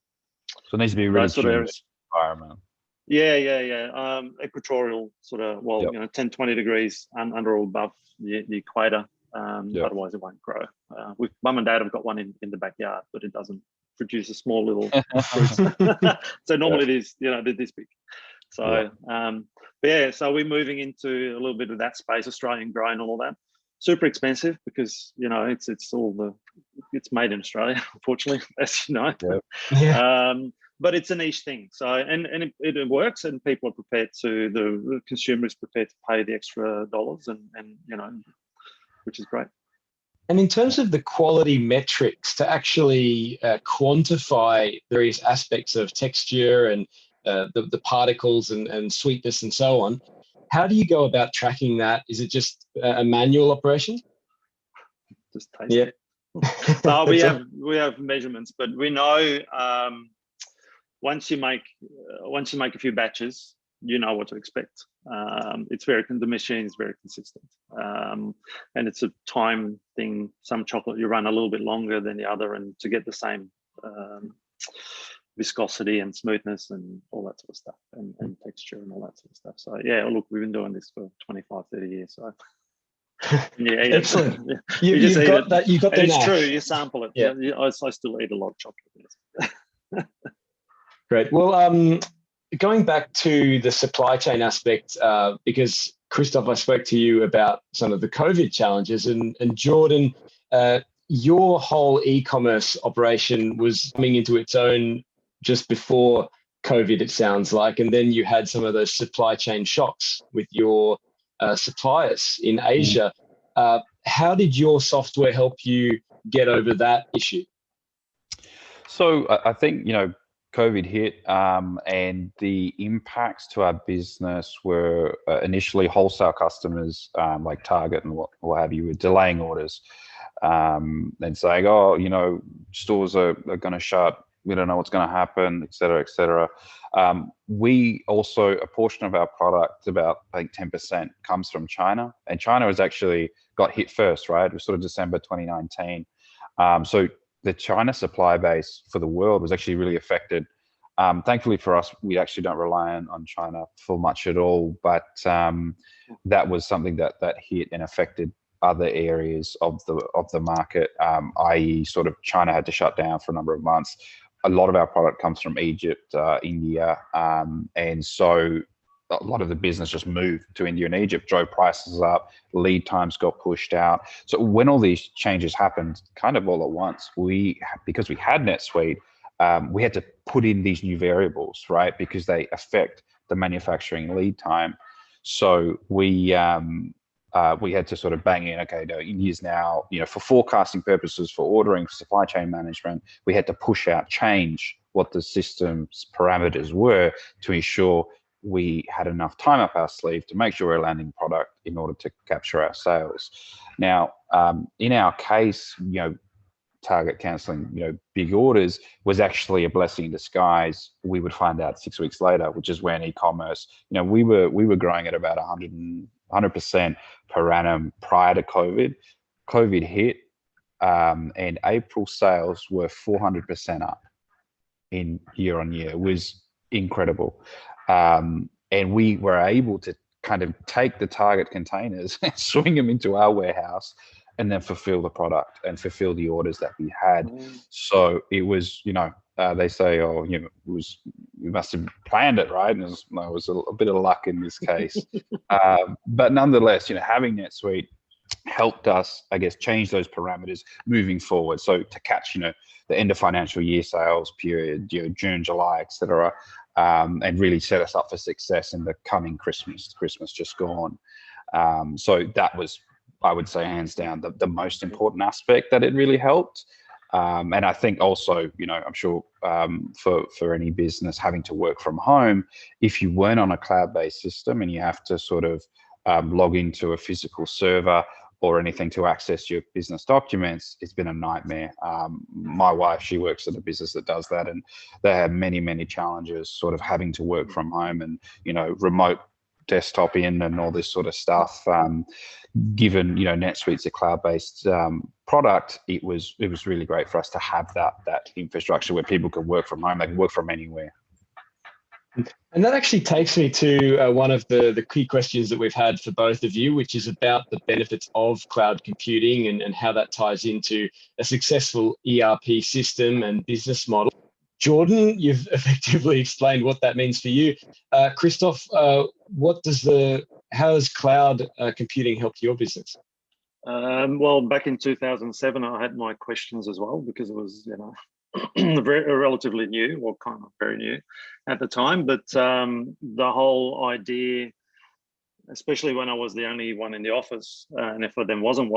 it needs to be really sort of environment. Yeah. Equatorial sort of, 10, 20 degrees under or above the equator. Otherwise it won't grow. Mum and Dad have got one in the backyard, but it doesn't produce a small little fruits. So normally it is, they're this big. So, so we're moving into a little bit of that space, Australian grown and all that. Super expensive because it's made in Australia, unfortunately, as you know. but it's a niche thing. So, and it works, and people are prepared to, the consumer is prepared to pay the extra dollars, and which is great. And in terms of the quality metrics, to actually quantify various aspects of texture and the particles and sweetness and so on, how do you go about tracking that? Is it just a manual operation? Just taste it. No, we have measurements, but we know once you make a few batches, you know what to expect. The machine is very consistent, and it's a time thing. Some chocolate you run a little bit longer than the other, and to get the same viscosity and smoothness and all that sort of stuff, and texture and all that sort of stuff. So yeah, look, we've been doing this for 25, 30 years. So yeah, excellent. You've got that. You've got the It's true. You sample it. Yeah. I still eat a lot of chocolate. Great. Well, going back to the supply chain aspect, because Christophe, I spoke to you about some of the COVID challenges, and Jordan, your whole e-commerce operation was coming into its own just before COVID, it sounds like, and then you had some of those supply chain shocks with your suppliers in Asia. How did your software help you get over that issue? So I think, COVID hit, and the impacts to our business were initially wholesale customers like Target and what have you were delaying orders, and saying, oh, stores are going to shut. We don't know what's going to happen, et cetera, et cetera. We also, a portion of our product, about I think 10%, comes from China, and China has actually got hit first, right? It was sort of December 2019. So the China supply base for the world was actually really affected. Thankfully for us, we actually don't rely on China for much at all, but that was something that hit and affected other areas of the market, i.e. sort of China had to shut down for a number of months. A lot of our product comes from Egypt, India, and so a lot of the business just moved to India and Egypt, drove prices up, lead times got pushed out. So when all these changes happened kind of all at once, because we had NetSuite, we had to put in these new variables, right? Because they affect the manufacturing lead time. So we had to sort of bang in, okay, India's now, for forecasting purposes, for ordering, for supply chain management, we had to change what the system's parameters were to ensure we had enough time up our sleeve to make sure we're landing product in order to capture our sales. Now, in our case, Target canceling, big orders was actually a blessing in disguise. We would find out 6 weeks later, which is when e-commerce, we were growing at about 100% per annum prior to COVID. COVID hit, and April sales were 400% up in year on year. It was incredible. And we were able to kind of take the Target containers and swing them into our warehouse and then fulfill the product and fulfill the orders that we had. So it was, they say, we must have planned it, right? And it was a bit of luck in this case. But nonetheless, having NetSuite helped us, I guess, change those parameters moving forward. So to catch, the end of financial year sales period, June, July, et cetera, and really set us up for success in the coming Christmas just gone. So that was, I would say, hands down, the most important aspect that it really helped. And I think also, I'm sure for any business having to work from home, if you weren't on a cloud-based system and you have to sort of log into a physical server or anything to access your business documents, it's been a nightmare. My wife, she works at a business that does that, and they have many, many challenges sort of having to work from home and, remote desktop in and all this sort of stuff. Given NetSuite's a cloud-based product, it was really great for us to have that infrastructure where people can work from home. They can work from anywhere. And that actually takes me to one of the key questions that we've had for both of you, which is about the benefits of cloud computing and how that ties into a successful ERP system and business model. Jordan, you've effectively explained what that means for you. Christophe, how has cloud computing helped your business? Well, back in 2007, I had my questions as well, because it was, relatively new, or kind of very new at the time. But the whole idea, especially when I was the only one in the office, and if I then wasn't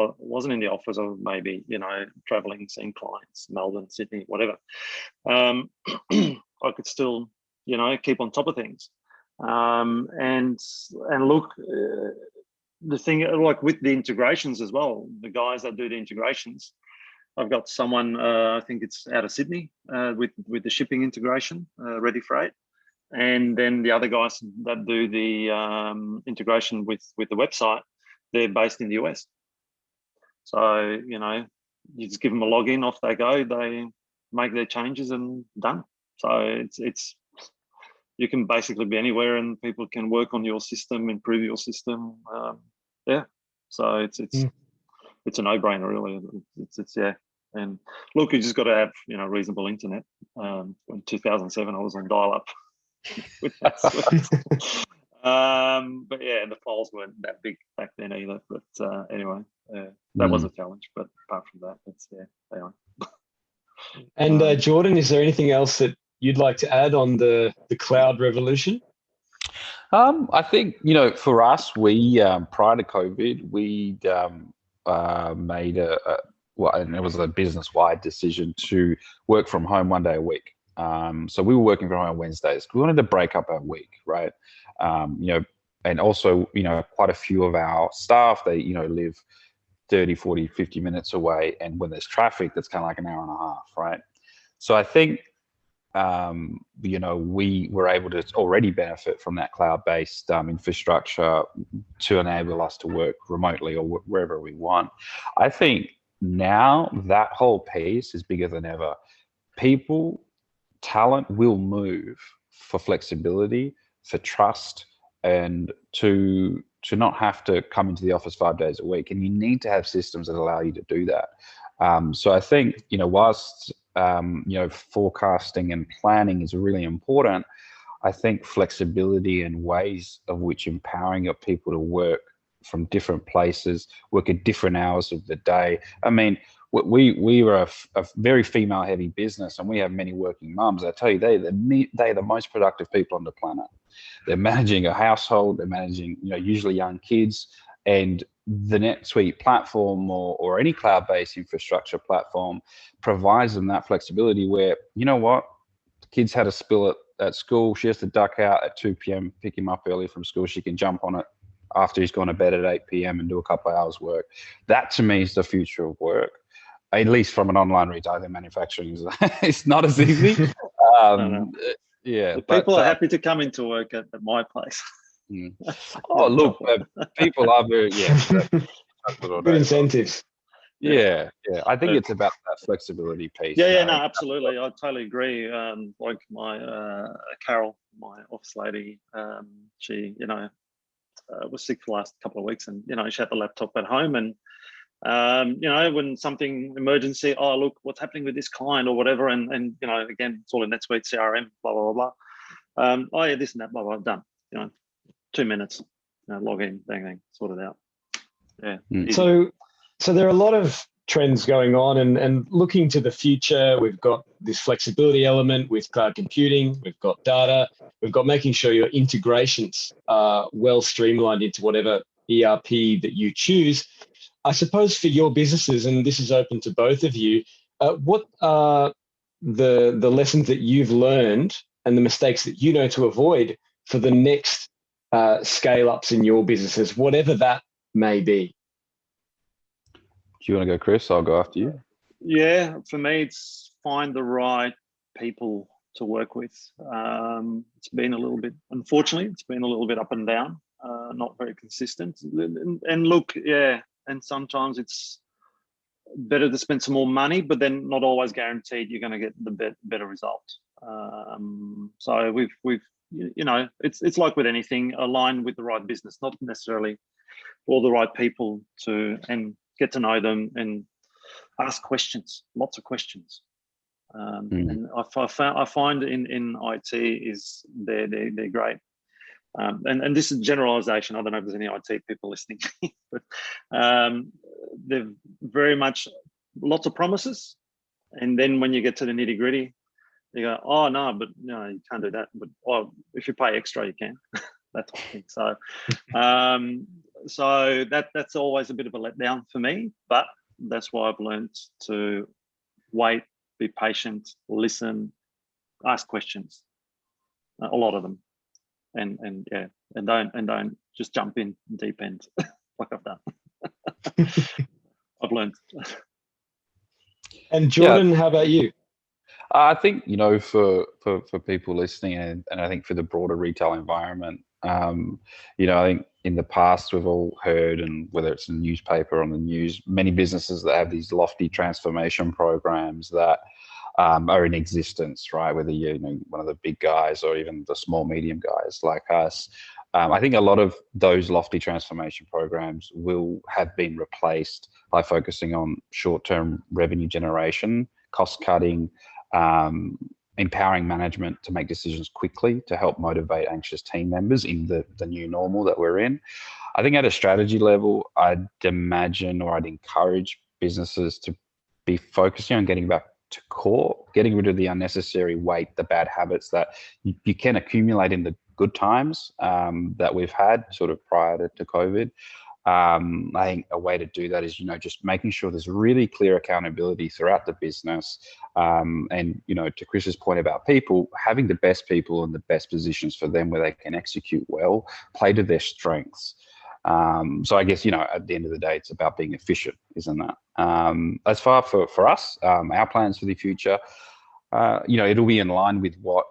in the office, or maybe, you know, traveling, seeing clients, Melbourne, Sydney, whatever, I could still, you know, keep on top of things. And look, the thing, like with the integrations as well, the guys that do the integrations, I've got someone, I think it's out of Sydney, with the shipping integration, Ready Freight. And then the other guys that do the integration with the website, they're based in the US. So, you know, you just give them a login, off they go, they make their changes and done. So it's you can basically be anywhere and people can work on your system, improve your system. Yeah, so it's a no-brainer, really. It's yeah. And look, you just got to have, you know, reasonable internet. In 2007, I was on dial-up with that suite. But yeah, the files weren't that big back then either. But anyway, that was a challenge. But apart from that, it's they are. And Jordan, is there anything else that you'd like to add on the cloud revolution? I think, you know, for us, we prior to COVID, we made and it was a business-wide decision to work from home 1 day a week. So we were working from home on Wednesdays. We wanted to break up our week, right? You know, and also, you know, quite a few of our staff, they, you know, live 30, 40, 50 minutes away. And when there's traffic, that's kind of like an hour and a half, right? So I think, you know, we were able to already benefit from that cloud-based infrastructure to enable us to work remotely or wherever we want. I think now that whole piece is bigger than ever. Talent will move for flexibility, for trust, and to not have to come into the office 5 days a week. And you need to have systems that allow you to do that. So I think, you know, whilst you know, forecasting and planning is really important, I think flexibility and ways of which empowering your people to work from different places, work at different hours of the day. I mean, we were a very female heavy business, and we have many working mums. I tell you, they're the most productive people on the planet. They're managing a household, they're managing, you know, usually young kids, and the NetSuite platform or any cloud-based infrastructure platform provides them that flexibility where, you know what, the kids had a spill at school, she has to duck out at 2 p.m, pick him up early from school, she can jump on it after he's gone to bed at 8 p.m. and do a couple of hours work. That to me is the future of work, at least from an online retailing manufacturing. It's not as easy. No. Yeah, people are happy to come into work at my place. Oh, look, people are very, Good incentives. Yeah. I think it's about that flexibility piece. Yeah, no, absolutely. I totally agree. Like my Carol, my office lady, she, you know, was sick for the last couple of weeks, and, you know, she had the laptop at home, and you know, when something emergency, oh, look, what's happening with this client or whatever, and you know, again, it's all in NetSuite, CRM, blah blah blah. Oh yeah, this and that, blah blah, done. You know, 2 minutes, you know, log in, bang, sort it out. Yeah. So there are a lot of trends going on, and looking to the future, we've got this flexibility element with cloud computing, we've got data, we've got making sure your integrations are well streamlined into whatever ERP that you choose. I suppose for your businesses, and this is open to both of you, what are the lessons that you've learned and the mistakes that you know to avoid for the next scale ups in your businesses, whatever that may be? Do you want to go, Chris? I'll go after you. Yeah, for me, it's find the right people to work with. It's been a little bit, unfortunately, it's been a little bit up and down, not very consistent. And look, yeah, and sometimes it's better to spend some more money, but then not always guaranteed you're going to get the better result. So we've you know, it's like with anything, align with the right business, not necessarily all the right people and get to know them and ask questions, lots of questions. And I find in IT is they're great. And this is generalization. I don't know if there's any IT people listening, but they're very much lots of promises, And then when you get to the nitty gritty, you go, oh no, but no, you can't do that. But well, if you pay extra, you can. That type of thing. So that's always a bit of a letdown for me. But that's why I've learned to wait, be patient, listen, ask questions, a lot of them, and don't just jump in deep end like I've done. I've learned. And Jordan, how about you? I think, you know, for people listening, and I think for the broader retail environment, you know, I think in the past we've all heard, and whether it's in the newspaper or on the news, many businesses that have these lofty transformation programs that are in existence, right? Whether you're, you know, one of the big guys or even the small, medium guys like us. I think a lot of those lofty transformation programs will have been replaced by focusing on short-term revenue generation, cost cutting, empowering management to make decisions quickly to help motivate anxious team members in the new normal that we're in. I think at a strategy level, I'd imagine, or I'd encourage businesses to be focusing on getting back to core, getting rid of the unnecessary weight, the bad habits that you can accumulate in the good times that we've had sort of prior to COVID. I think a way to do that is, you know, just making sure there's really clear accountability throughout the business. And, you know, to Chris's point about people, having the best people in the best positions for them where they can execute well, play to their strengths. So I guess, you know, at the end of the day, it's about being efficient, isn't that? As far for us, our plans for the future, you know, it'll be in line with what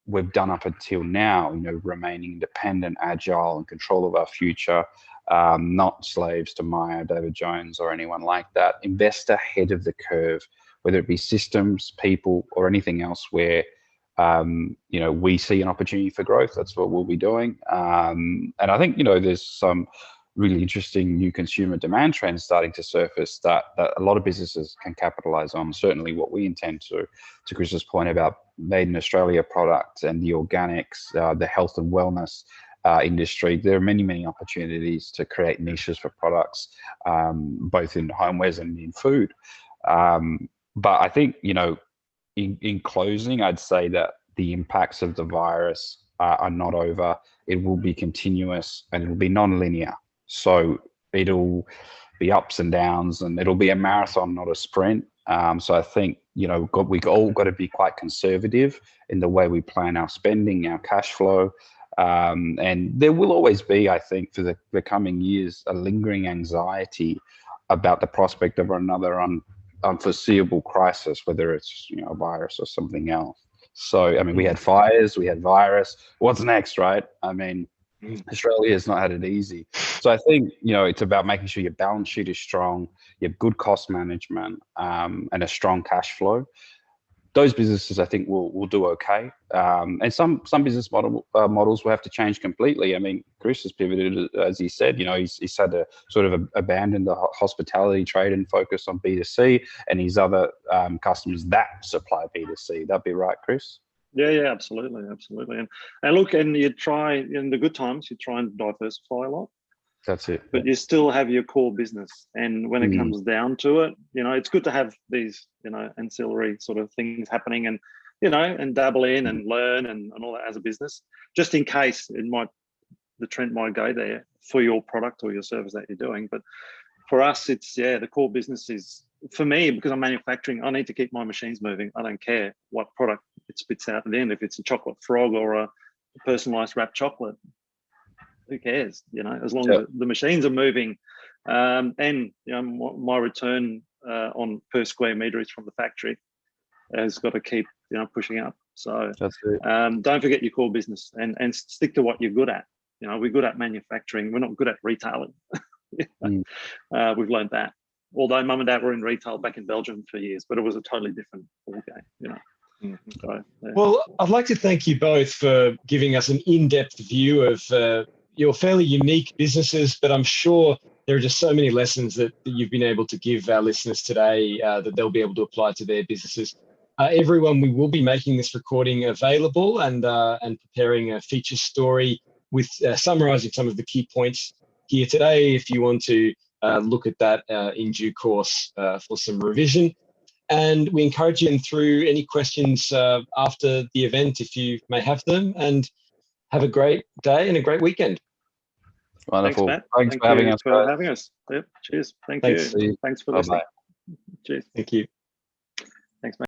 we've done up until now, you know, remaining independent, agile, and control of our future, not slaves to Maya, David Jones, or anyone like that. Invest ahead of the curve, whether it be systems, people, or anything else where, you know, we see an opportunity for growth. That's what we'll be doing. And I think, you know, there's some really interesting new consumer demand trends starting to surface that a lot of businesses can capitalize on. Certainly what we intend to Chris's point about made in Australia products and the organics, the health and wellness industry. There are many opportunities to create niches for products, both in homewares and in food. But I think, you know, in closing, I'd say that the impacts of the virus are not over. It will be continuous and it will be non-linear. So it'll be ups and downs, and it'll be a marathon, not a sprint. So I think, you know, we've all got to be quite conservative in the way we plan our spending, our cash flow. And there will always be, I think, for the coming years, a lingering anxiety about the prospect of another unforeseeable crisis, whether it's, you know, a virus or something else. So, I mean, we had fires, we had virus. What's next, right? I mean, Australia has not had it easy. So I think, you know, it's about making sure your balance sheet is strong, you have good cost management, and a strong cash flow. Those businesses, I think, will do okay. And some business models will have to change completely. I mean, Chris has pivoted, as he said, you know, he's had to sort of abandon the hospitality trade and focus on B2C, and his other customers that supply B2C. That'd be right, Chris? Yeah, absolutely. And look, and you try, in the good times, you try and diversify a lot. That's it. But you still have your core business. And when it comes down to it, you know, it's good to have these, you know, ancillary sort of things happening and, you know, and dabble in and learn and all that as a business, just in case the trend might go there for your product or your service that you're doing. But for us, it's, the core business is, for me, because I'm manufacturing, I need to keep my machines moving. I don't care what product it spits out at the end. If it's a chocolate frog or a personalized wrapped chocolate, who cares? You know, as long as the machines are moving, and you know, my return on per square meter is from the factory has got to keep, you know, pushing up. So that's it. Don't forget your core business and stick to what you're good at. You know, we're good at manufacturing. We're not good at retailing. We've learned that. Although mum and dad were in retail back in Belgium for years, but it was a totally different ballgame, you know. So, Well, I'd like to thank you both for giving us an in-depth view of your fairly unique businesses, but I'm sure there are just so many lessons that you've been able to give our listeners today that they'll be able to apply to their businesses. Everyone, we will be making this recording available and preparing a feature story with summarising some of the key points here today if you want to look at that in due course for some revision. And we encourage you through any questions after the event, if you may have them, and have a great day and a great weekend. Wonderful. Thanks, Matt. Thanks for having us. For having us. Yep. Cheers. Thank Thanks. you. Thanks for listening. Cheers. Thank you. Thanks, Matt.